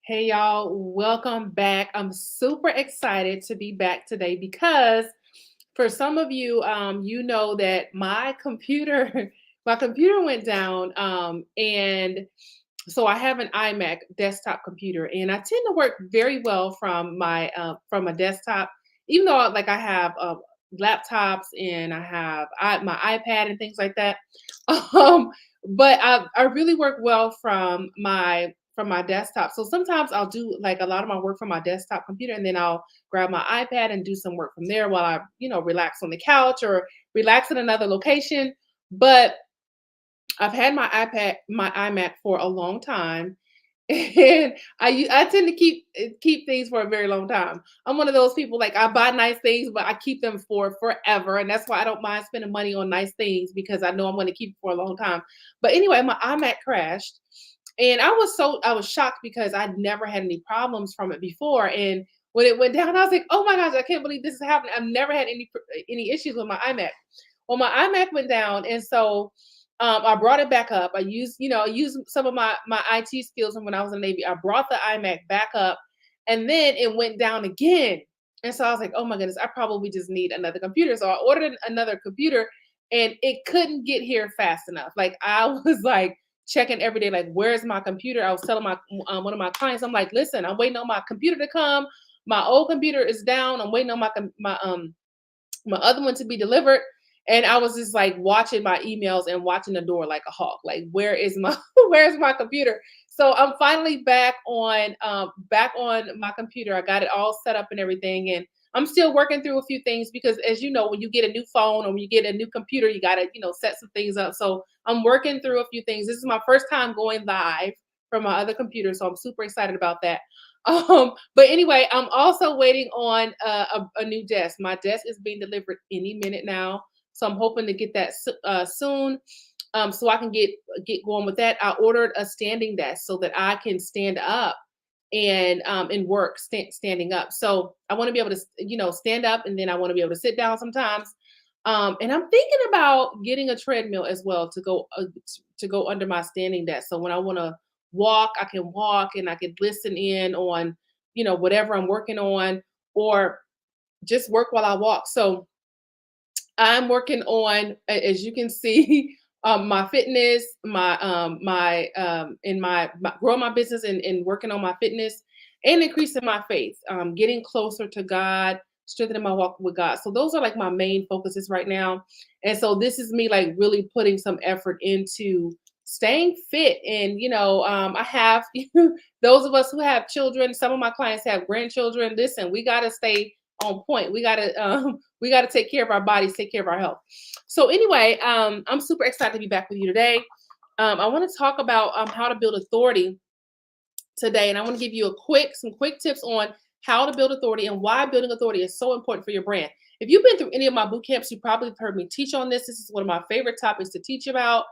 Hey y'all, welcome back. I'm super excited to be back today because for some of you, you know that my computer, my computer went down, and so I have an iMac desktop computer, and I tend to work very well from a desktop, even though like I have laptops and my iPad and things like that. Um, but I really work well from my desktop. So sometimes I'll do like a lot of my work from my desktop computer, and then I'll grab my iPad and do some work from there while I relax on the couch or relax in another location. But I've had my iMac for a long time, and I tend to keep things for a very long time. I'm one of those people, like, I buy nice things, but I keep them for forever, and that's why I don't mind spending money on nice things because I know I'm going to keep it for a long time. But anyway, my iMac crashed, and I was shocked because I'd never had any problems from it before. And when it went down, I was like, oh my gosh, I can't believe this is happening. I've never had any issues with my iMac. Well, my iMac went down, and so I brought it back up. I used some of my IT skills from when I was in the Navy. I brought the iMac back up, and then it went down again. And so I was like, oh my goodness, I probably just need another computer. So I ordered another computer, and it couldn't get here fast enough. Like, I was like checking every day, like, where's my computer? I was telling my one of my clients, I'm like, listen, I'm waiting on my computer to come. My old computer is down. I'm waiting on my other one to be delivered. And I was just like watching my emails and watching the door like a hawk. Like, where is my where's my computer? So I'm finally back on my computer. I got it all set up and everything. And I'm still working through a few things because, as you know, when you get a new phone or when you get a new computer, you gotta, set some things up. So I'm working through a few things. This is my first time going live from my other computer. So I'm super excited about that. But anyway, I'm also waiting on a new desk. My desk is being delivered any minute now, so I'm hoping to get that soon, so I can get going with that. I ordered a standing desk so that I can stand up and work standing up. So I want to be able to stand up, and then I want to be able to sit down sometimes. And I'm thinking about getting a treadmill as well to go under my standing desk. So when I want to walk, I can walk and I can listen in on, whatever I'm working on, or just work while I walk. So I'm working on, as you can see, my fitness, my growing my business and working on my fitness and increasing my faith, getting closer to God, strengthening my walk with God. So those are like my main focuses right now. And so this is me like really putting some effort into staying fit. And I have those of us who have children. Some of my clients have grandchildren. Listen, we got to stay on point. We got to take care of our bodies, take care of our health. So anyway, I'm super excited to be back with you today. I want to talk about how to build authority today, and I want to give you some quick tips on how to build authority and why building authority is so important for your brand. If you've been through any of my boot camps, you probably have heard me teach on this. This is one of my favorite topics to teach about.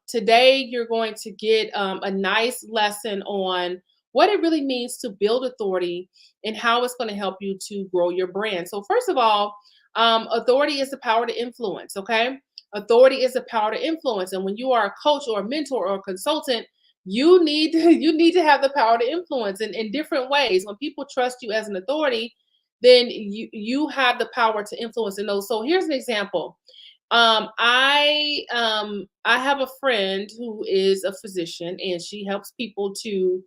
Today, you're going to get a nice lesson on what it really means to build authority and how it's going to help you to grow your brand. So, first of all, authority is the power to influence, okay? Authority is the power to influence. And when you are a coach or a mentor or a consultant, you need to have the power to influence in different ways. When people trust you as an authority, then you have the power to influence in those. So here's an example. I have a friend who is a physician, and she helps people to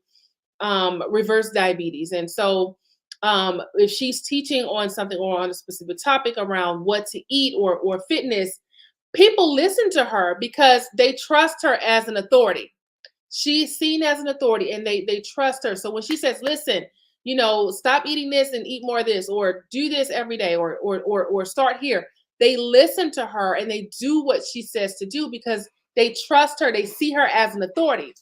reverse diabetes. And so if she's teaching on something or on a specific topic around what to eat or fitness, people listen to her because they trust her as an authority. She's seen as an authority, and they trust her. So when she says, listen, stop eating this and eat more of this, or do this every day, or start here, they listen to her and they do what she says to do because they trust her. They see her as an authority.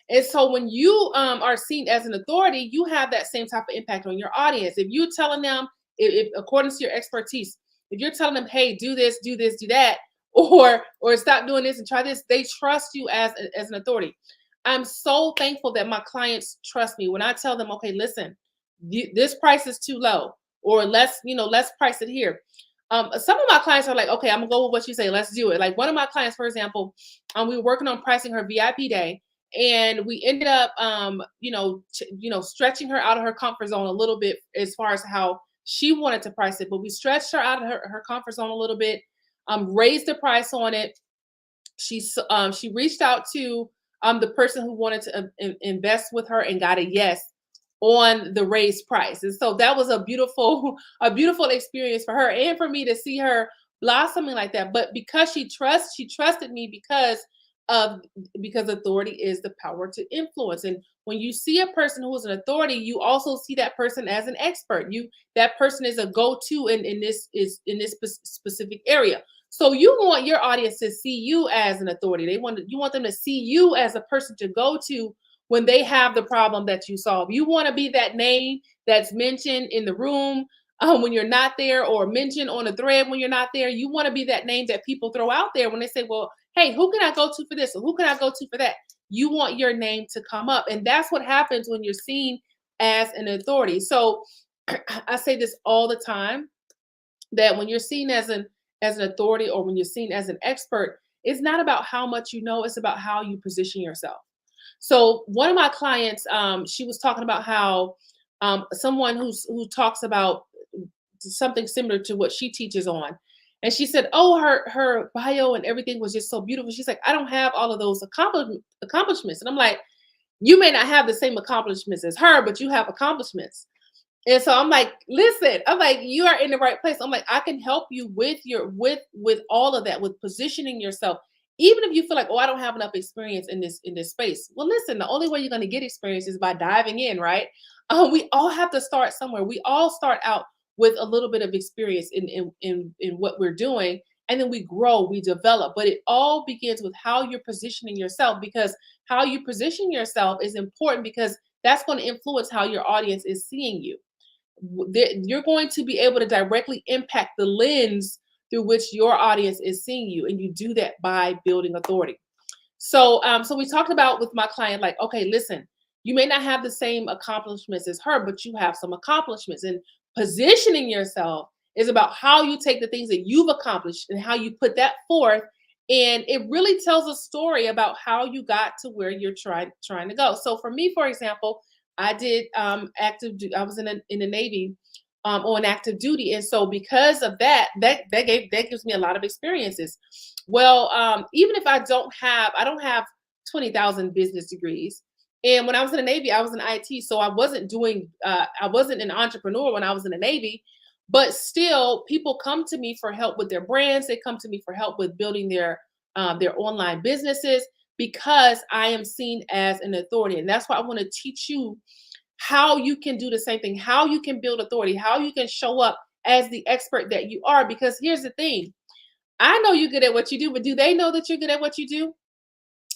And so when you are seen as an authority, you have that same type of impact on your audience. If you're telling them, if according to your expertise, if you're telling them, hey, do this, do this, do that, or stop doing this and try this, they trust you as an authority. I'm so thankful that my clients trust me when I tell them, okay, listen, this price is too low, or let's price it here. Some of my clients are like, okay, I'm gonna go with what you say. Let's do it. Like one of my clients, for example, we were working on pricing her VIP day, and we ended up, stretching her out of her comfort zone a little bit as far as how she wanted to price it, but we stretched her out of her comfort zone a little bit, raised the price on it. She reached out to the person who wanted to invest with her and got a yes on the raised price. And so that was a beautiful a beautiful experience for her and for me to see her blossoming like that. But because she trusted me of because authority is the power to influence. And when you see a person who is an authority, you also see that person as an expert. That person is a go-to in this specific area. So you want your audience to see you as an authority. You want them to see you as a person to go to when they have the problem that you solve. You want to be that name that's mentioned in the room when you're not there, or mentioned on a thread when you're not there. You want to be that name that people throw out there when they say, well, hey, who can I go to for this? Or who can I go to for that? You want your name to come up. And that's what happens when you're seen as an authority. So I say this all the time, that when you're seen as an authority, or when you're seen as an expert, it's not about how much you know, it's about how you position yourself. So one of my clients, she was talking about how someone who talks about something similar to what she teaches on. And she said, oh, her bio and everything was just so beautiful. She's like, I don't have all of those accomplishments. And I'm like, you may not have the same accomplishments as her, but you have accomplishments. And so I'm like, listen, I'm like, you are in the right place. I'm like, I can help you with with all of that, with positioning yourself. Even if you feel like, oh, I don't have enough experience in this space. Well, listen, the only way you're going to get experience is by diving in, right? We all have to start somewhere. We all start out with a little bit of experience in what we're doing, and then we grow, we develop. But it all begins with how you're positioning yourself, because how you position yourself is important, because that's going to influence how your audience is seeing you. You're going to be able to directly impact the lens through which your audience is seeing you, and you do that by building authority. So we talked about with my client, like, okay, listen, you may not have the same accomplishments as her, but you have some accomplishments. And positioning yourself is about how you take the things that you've accomplished and how you put that forth. And it really tells a story about how you got to where you're trying to go. So for me, for example, I did I was in the Navy on active duty, and so because of that gives me a lot of experiences. Well, even if I don't have 20,000 business degrees. And when I was in the Navy, I was in IT, so I wasn't an entrepreneur when I was in the Navy. But still, people come to me for help with their brands. They come to me for help with building their online businesses, because I am seen as an authority. And that's why I want to teach you how you can do the same thing, how you can build authority, how you can show up as the expert that you are. Because here's the thing, I know you're good at what you do, but do they know that you're good at what you do?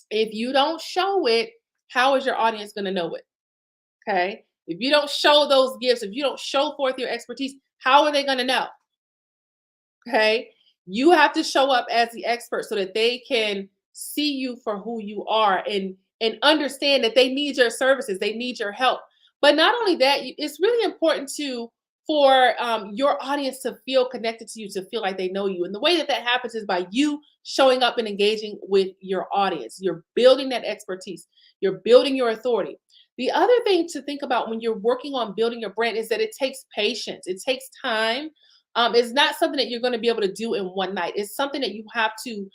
If you don't show it, how is your audience going to know it? Okay. If you don't show those gifts, if you don't show forth your expertise, how are they going to know? Okay. You have to show up as the expert so that they can see you for who you are, and understand that they need your services, they need your help. But not only that, it's really important for your audience to feel connected to you, to feel like they know you. And the way that that happens is by you showing up and engaging with your audience. You're building that expertise, you're building your authority. The other thing to think about when you're working on building your brand is that it takes patience, it takes time. It's not something that you're going to be able to do in one night. It's something that you have to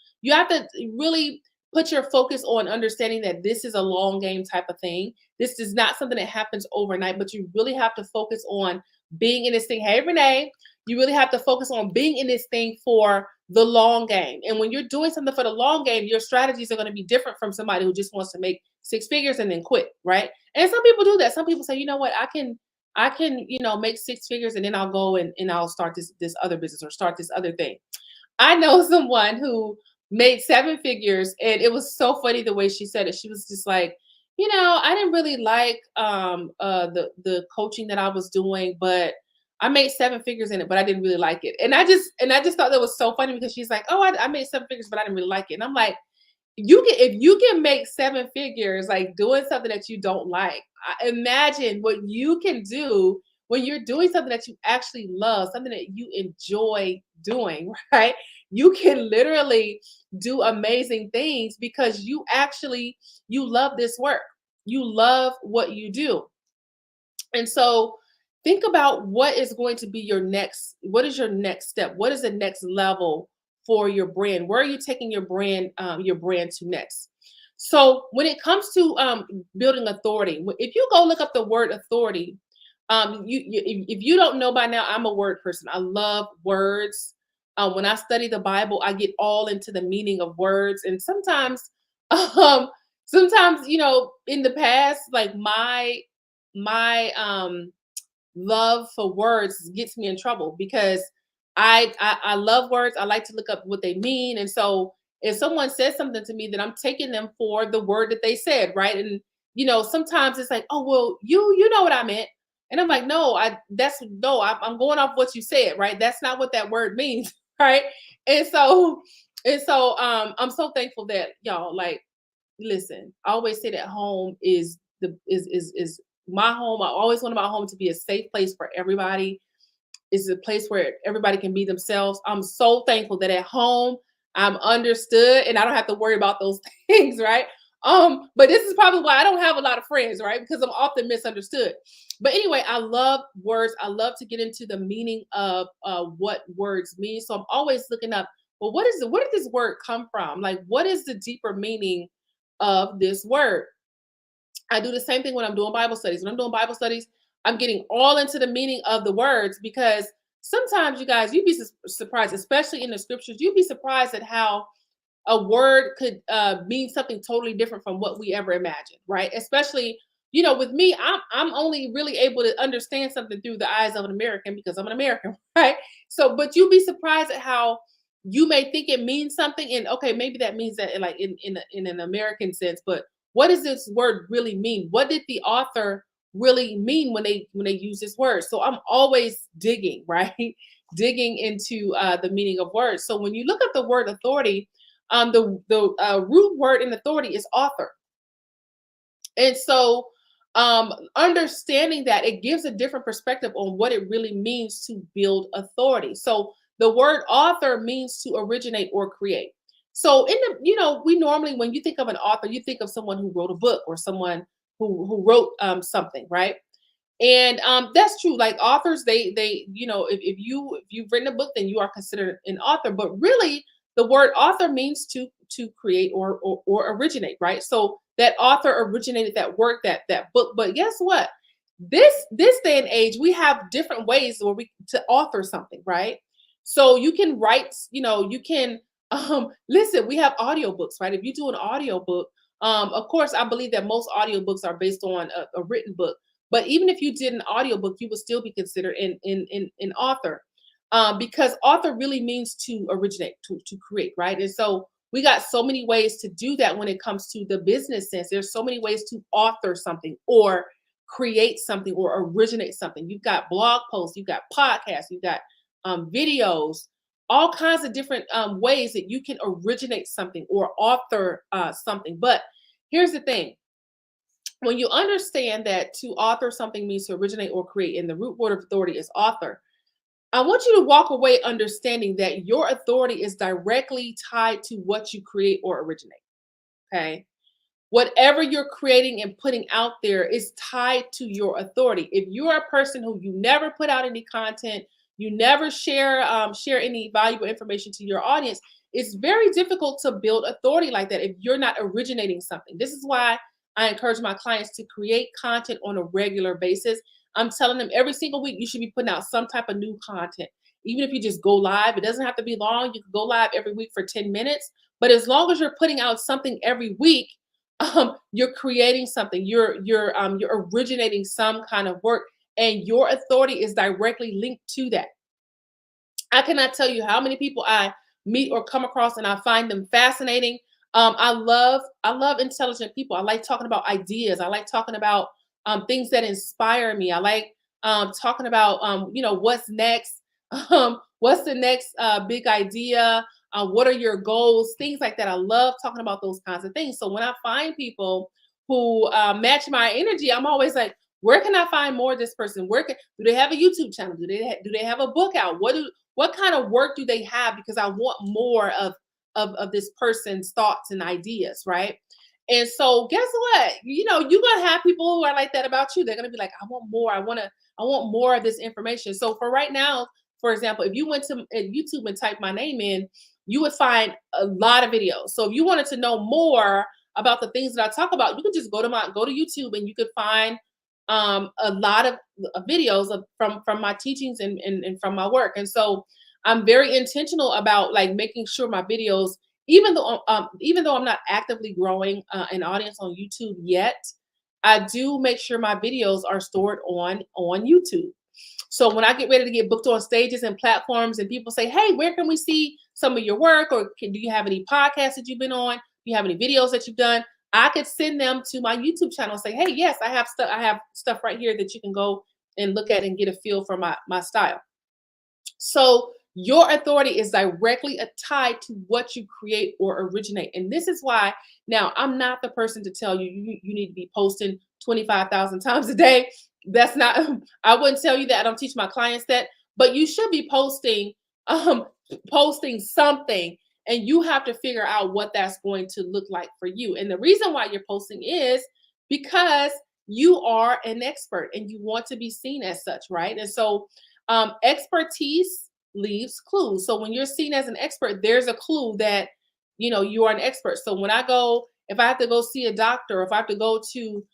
really put your focus on understanding that this is a long game type of thing. This is not something that happens overnight, but you really have to focus on being in this thing. Hey, Renee, you really have to focus on being in this thing for the long game. And when you're doing something for the long game, your strategies are going to be different from somebody who just wants to make six figures and then quit, right? And some people do that. Some people say, you know what, I can, make six figures, and then I'll go and I'll start this other business or start this other thing. I know someone who made seven figures, and it was so funny the way she said it. She was just like, I didn't really like the coaching that I was doing, but I made seven figures in it, but I didn't really like it. And I just thought that was so funny, because she's like, oh, I made seven figures, but I didn't really like it. And I'm like, if you can make seven figures like doing something that you don't like, imagine what you can do when you're doing something that you actually love, something that you enjoy doing, right? You can literally do amazing things because you love this work. You love what you do. And so think about what is your next step? What is the next level for your brand? Where are you taking your brand to next? So when it comes to building authority, if you go look up the word authority, if you don't know by now, I'm a word person. I love words. When I study the Bible, I get all into the meaning of words, and um, sometimes in the past, like my love for words gets me in trouble because I love words. I like to look up what they mean, and so if someone says something to me, then I'm taking them for the word that they said, right? And sometimes it's like, oh well, you know what I meant, and I'm like, no, I'm going off what you said, right? That's not what that word means, right? And so I'm so thankful that y'all like listen. I always say that home is the is my home. I always want my home to be a safe place for everybody. It's a place where everybody can be themselves. I'm so thankful that at home I'm understood and I don't have to worry about those things, right? But this is probably why I don't have a lot of friends, right? Because I'm often misunderstood. But anyway, I love words. I love to get into the meaning of what words mean. So I'm always looking up, well, where did this word come from? Like, what is the deeper meaning of this word? I do the same thing when I'm doing Bible studies. When I'm doing Bible studies, I'm getting all into the meaning of the words because sometimes you guys, you'd be surprised, especially in the scriptures, you'd be surprised at how a word could mean something totally different from what we ever imagined, right? Especially, with me, I'm only really able to understand something through the eyes of an American because I'm an American, right? So, but you'd be surprised at how you may think it means something, and okay, maybe that means that like in an American sense, but what does this word really mean? What did the author really mean when they use this word? So I'm always digging, right? Digging into the meaning of words. So when you look at the word authority, the root word in authority is author. And so understanding that, it gives a different perspective on what it really means to build authority. So the word author means to originate or create. So we normally, when you think of an author, you think of someone who wrote a book or someone who wrote something, right? And that's true. Like authors, they if you've written a book, then you are considered an author. But really, the word author means to create or originate, right? So that author originated that work, that book. But guess what? This day and age, we have different ways where we to author something, right? So you can write, you can listen. We have audiobooks, right? If you do an audiobook, of course, I believe that most audiobooks are based on a written book. But even if you did an audiobook, you would still be considered an author, because author really means to originate, to create, right? And so we got so many ways to do that when it comes to the business sense. There's so many ways to author something or create something or originate something. You've got blog posts, you've got podcasts, you've got videos, all kinds of different ways that you can originate something or author something. But here's the thing, when you understand that to author something means to originate or create, and the root word of authority is author, I want you to walk away understanding that your authority is directly tied to what you create or originate. Okay. Whatever you're creating and putting out there is tied to your authority. If you're a person who you never put out any content, you never share any valuable information to your audience, it's very difficult to build authority like that if you're not originating something. This is why I encourage my clients to create content on a regular basis. I'm telling them every single week you should be putting out some type of new content. Even if you just go live, it doesn't have to be long. You can go live every week for 10 minutes. But as long as you're putting out something every week, you're creating something. You're originating some kind of work, and your authority is directly linked to that. I cannot tell you how many people I meet or come across, and I find them fascinating. I love intelligent people. I like talking about ideas. I like talking about things that inspire me. I like talking about what's next, what's the next big idea, what are your goals, things like that. I love talking about those kinds of things. So when I find people who match my energy, I'm always like, Where can I find more of this person? Do they have a YouTube channel? Do they have a book out? What kind of work do they have? Because I want more of this person's thoughts and ideas, right? And so guess what? You're gonna have people who are like that about you. They're gonna be like, I want more. I want more of this information. So for right now, for example, if you went to YouTube and typed my name in, you would find a lot of videos. So if you wanted to know more about the things that I talk about, you could just go to YouTube and you could find a lot of videos from my teachings and from my work. And so I'm very intentional about like making sure my videos, even though I'm not actively growing an audience on YouTube yet, I do make sure my videos are stored on YouTube. So when I get ready to get booked on stages and platforms, and people say, "Hey, where can we see some of your work?" or do you have any podcasts that you've been on? Do you have any videos that you've done? I could send them to my YouTube channel and say, "Hey, yes, I have stuff. I have stuff right here that you can go and look at and get a feel for my style." So your authority is directly tied to what you create or originate. And this is why now I'm not the person to tell you need to be posting 25,000 times a day. That's not, I wouldn't tell you that. I don't teach my clients that, but you should be um, posting something, and you have to figure out what that's going to look like for you. And the reason why you're posting is because you are an expert and you want to be seen as such, right? And so expertise leaves clues. So when you're seen as an expert, there's a clue that you are an expert. So when if I have to go see a doctor, if I have to go to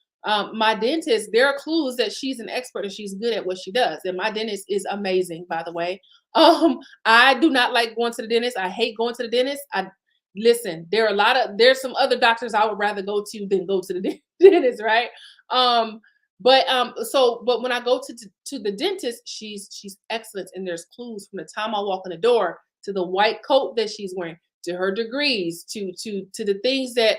my dentist, there are clues that she's an expert and she's good at what she does. And my dentist is amazing, by the way. I do not like going to the dentist. I hate going to the dentist. I listen. There's some other doctors I would rather go to than go to the dentist, right? But when I go to the dentist, she's excellent, and there's clues from the time I walk in the door to the white coat that she's wearing, to her degrees, to the things that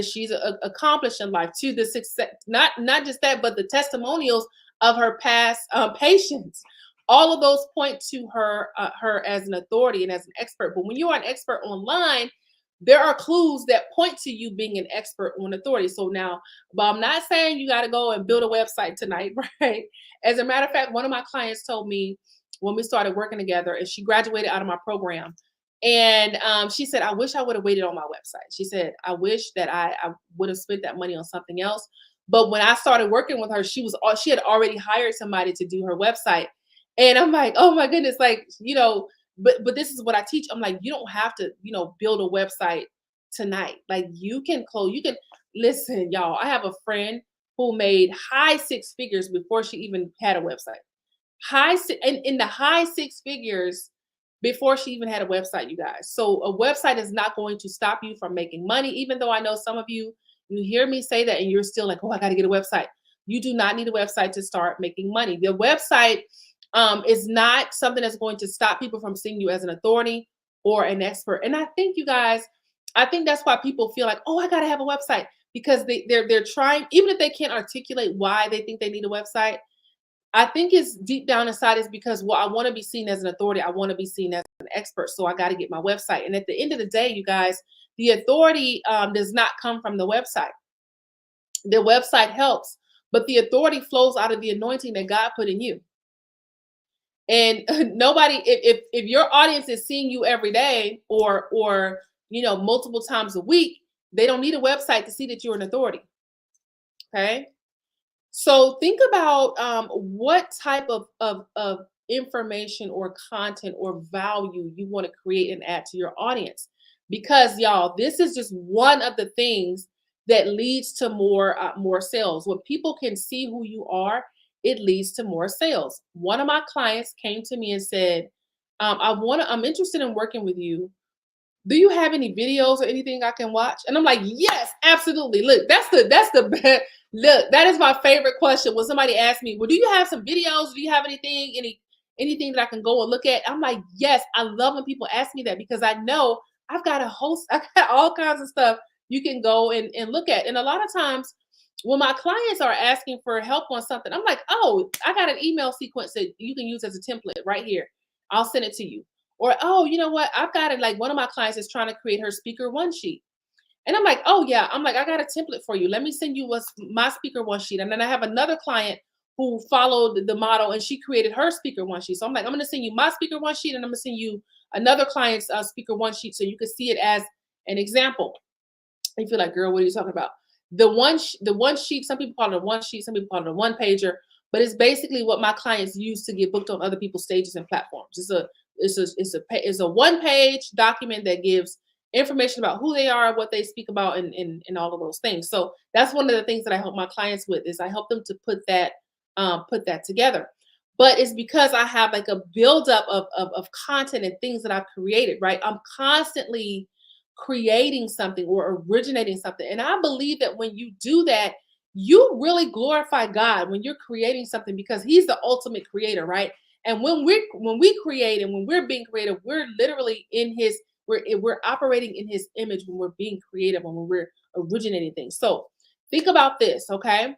she's accomplished in life, to the success, not just that, but the testimonials of her past patients. All of those point to her as an authority and as an expert. But when you are an expert online, there are clues that point to you being an expert on authority. So now, but I'm not saying you got to go and build a website tonight, right? As a matter of fact, one of my clients told me when we started working together, and she graduated out of my program, and she said, "I wish I would have waited on my website." She said, "I wish that I would have spent that money on something else." But when I started working with her, she had already hired somebody to do her website, and I'm like, "Oh my goodness!" Like but this is what I teach. I'm like, you don't have to, build a website tonight. Like you can listen, y'all. I have a friend who made high six figures before she even had a website. In the high six figures before she even had a website, you guys. So a website is not going to stop you from making money, even though I know some of you hear me say that and you're still like, oh, I got to get a website. You do not need a website to start making money. The website is not something that's going to stop people from seeing you as an authority or an expert. And I think you guys, I think that's why people feel like, oh, I gotta have a website, because they're trying, even if they can't articulate why they think they need a website. I think it's deep down inside is because, well, I want to be seen as an authority. I want to be seen as an expert. So I got to get my website. And at the end of the day, you guys, the authority does not come from the website. The website helps, but the authority flows out of the anointing that God put in you. And nobody, if your audience is seeing you every day or multiple times a week, they don't need a website to see that you're an authority. Okay. So think about what type of information or content or value you want to create and add to your audience. Because y'all, this is just one of the things that leads to more sales. When people can see who you are, it leads to more sales. One of my clients came to me and said, I'm interested in working with you. Do you have any videos or anything I can watch?" And I'm like, "Yes, absolutely." Look, that's the best. Look, that is my favorite question. When somebody asks me, "Well, do you have some videos? Do you have anything that I can go and look at?" I'm like, "Yes." I love when people ask me that, because I know I've got I've got all kinds of stuff you can go and look at. And a lot of times when my clients are asking for help on something, I'm like, "Oh, I got an email sequence that you can use as a template right here. I'll send it to you." Or, "Oh, you know what? I've got it." Like one of my clients is trying to create her speaker one sheet. And I'm like, oh yeah, I'm like, I got a template for you. Let me send you what's my speaker one sheet. And then I have another client who followed the model and she created her speaker one sheet. So I'm like, I'm gonna send you my speaker one sheet and I'm gonna send you another client's speaker one sheet so you can see it as an example. And you feel like, girl, what are you talking about? The one sheet, some people call it a one sheet, some people call it a one pager, but it's basically what my clients use to get booked on other people's stages and platforms. It's a one page document that gives information about who they are, what they speak about, and all of those things. So that's one of the things that I help my clients with is I help them to put that together. But it's because I have like a buildup of content and things that I've created, right? I'm constantly creating something or originating something. And I believe that when you do that, you really glorify God when you're creating something because He's the ultimate creator, right? And when we create and when we're being creative, we're literally in His we're operating in His image when we're being creative and when we're originating things. So think about this, okay?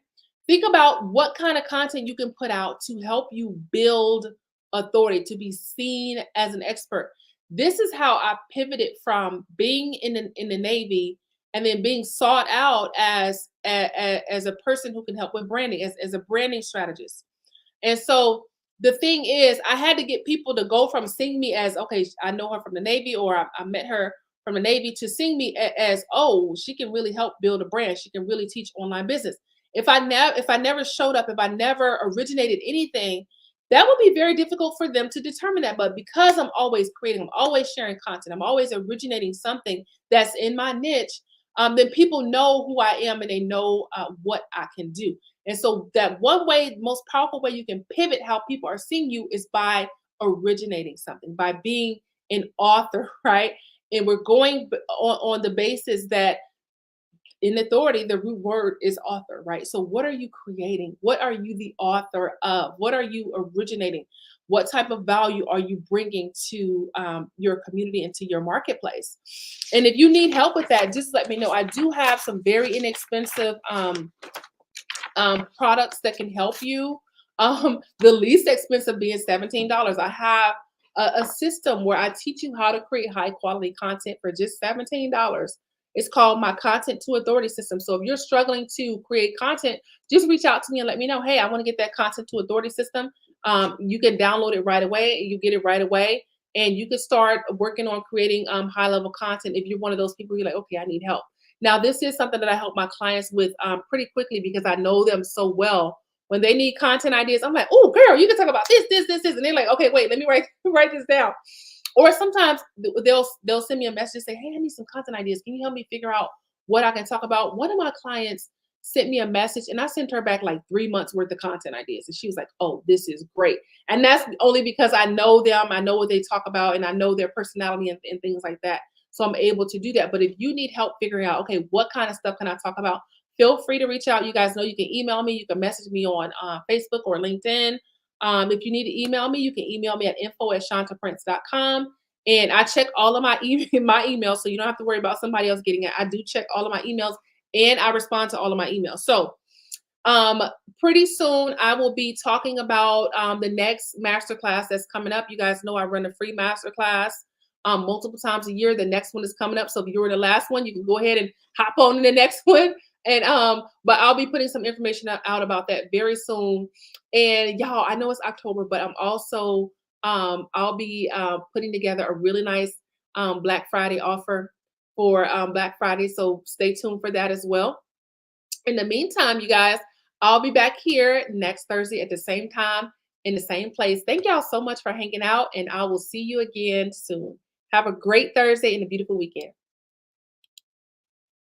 Think about what kind of content you can put out to help you build authority, to be seen as an expert. This is how I pivoted from being in the Navy and then being sought out as a person who can help with branding, as a branding strategist. And so the thing is, I had to get people to go from seeing me as, okay, I know her from the Navy, or I met her from the Navy, to seeing me as, oh, she can really help build a brand. She can really teach online business. If I never showed up, if I never originated anything, that would be very difficult for them to determine that. But because I'm always creating, I'm always sharing content, I'm always originating something that's in my niche, then people know who I am and they know what I can do. And so that one way, most powerful way you can pivot how people are seeing you is by originating something, by being an author, right? And we're going on the basis that in authority, the root word is author, right? So what are you creating? What are you the author of? What are you originating? What type of value are you bringing to your community and to your marketplace? And if you need help with that, just let me know. I do have some very inexpensive products that can help you. The least expensive being $17. I have a system where I teach you how to create high quality content for just $17. It's called my Content to Authority system. So if you're struggling to create content, just reach out to me and let me know, hey, I want to get that Content to Authority system. You can download it right away. You get it right away. And you can start working on creating high level content if you're one of those people you're like, okay, I need help. Now, this is something that I help my clients with pretty quickly because I know them so well. When they need content ideas, I'm like, oh, girl, you can talk about this. And they're like, okay, wait, let me write this down. Or sometimes they'll send me a message and say, hey, I need some content ideas. Can you help me figure out what I can talk about? One of my clients sent me a message and I sent her back like 3 months worth of content ideas. And she was like, oh, this is great. And that's only because I know them, I know what they talk about, and I know their personality and things like that. So I'm able to do that. But if you need help figuring out, okay, what kind of stuff can I talk about? Feel free to reach out. You guys know you can email me. You can message me on Facebook or LinkedIn. If you need to email me, you can email me at info@shantaprince.com. And I check all of my my emails, so you don't have to worry about somebody else getting it. I do check all of my emails and I respond to all of my emails. So um, pretty soon I will be talking about the next masterclass that's coming up. You guys know I run a free masterclass multiple times a year. The next one is coming up. So if you were in the last one, you can go ahead and hop on in the next one. And but I'll be putting some information out about that very soon. And y'all, I know it's October, but I'm also I'll be putting together a really nice Black Friday offer for Black Friday. So stay tuned for that as well. In the meantime, you guys, I'll be back here next Thursday at the same time in the same place. Thank y'all so much for hanging out, and I will see you again soon. Have a great Thursday and a beautiful weekend.